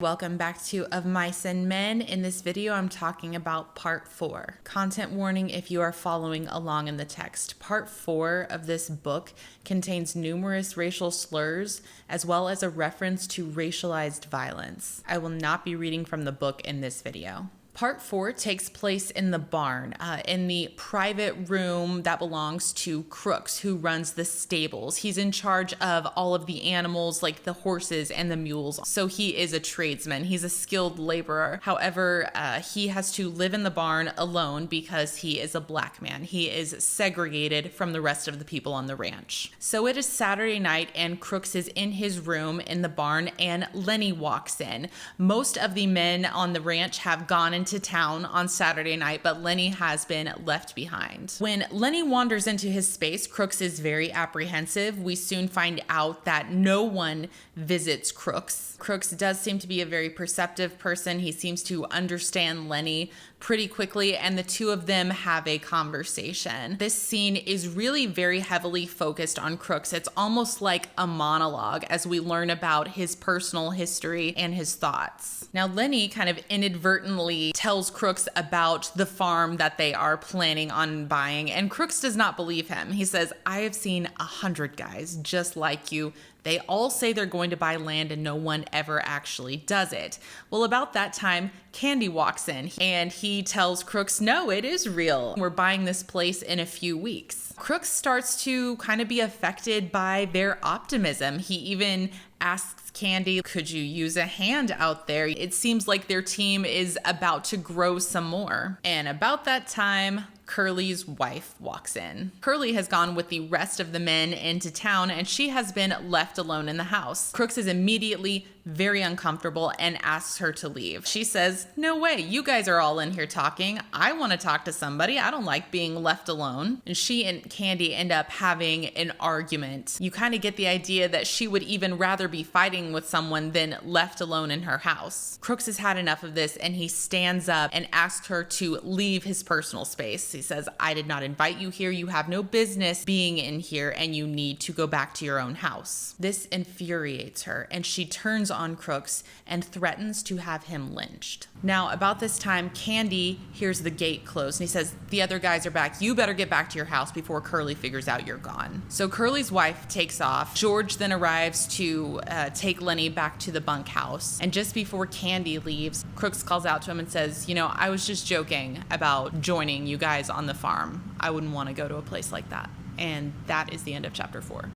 Welcome back to Of Mice and Men. In this video, I'm talking about part 4. Content warning if you are following along in the text. Part 4 of this book contains numerous racial slurs as well as a reference to racialized violence. I will not be reading from the book in this video. Part 4 takes place in the barn, in the private room that belongs to Crooks, who runs the stables. He's in charge of all of the animals, like the horses and the mules. So he is a tradesman. He's a skilled laborer. However, he has to live in the barn alone because he is a black man. He is segregated from the rest of the people on the ranch. So it is Saturday night and Crooks is in his room in the barn and Lenny walks in. Most of the men on the ranch have gone into town on Saturday night, but Lenny has been left behind. When Lenny wanders into his space, Crooks is very apprehensive. We soon find out that no one visits Crooks. Crooks does seem to be a very perceptive person. He seems to understand Lenny pretty quickly, and the two of them have a conversation. This scene is really very heavily focused on Crooks. It's almost like a monologue as we learn about his personal history and his thoughts. Now, Lenny kind of inadvertently tells Crooks about the farm that they are planning on buying, and Crooks does not believe him. He says, "I have seen 100 guys just like you. They all say they're going to buy land and no one ever actually does it." Well, about that time, Candy walks in and he tells Crooks, "No, it is real. We're buying this place in a few weeks." Crooks starts to kind of be affected by their optimism. He even asks Candy, "Could you use a hand out there?" It seems like their team is about to grow some more. And about that time, Curly's wife walks in. Curly has gone with the rest of the men into town and she has been left alone in the house. Crooks is immediately very uncomfortable and asks her to leave. She says, "No way, you guys are all in here talking. I want to talk to somebody. I don't like being left alone." And she and Candy end up having an argument. You kind of get the idea that she would even rather be fighting with someone than left alone in her house. Crooks has had enough of this and he stands up and asks her to leave his personal space. He says, "I did not invite you here. You have no business being in here and you need to go back to your own house." This infuriates her and she turns on Crooks and threatens to have him lynched. Now, about this time, Candy hears the gate close and he says, "The other guys are back. You better get back to your house before Curly figures out you're gone." So Curly's wife takes off. George then arrives to take Lenny back to the bunkhouse. And just before Candy leaves, Crooks calls out to him and says, "I was just joking about joining you guys on the farm. I wouldn't want to go to a place like that." And that is the end of chapter 4.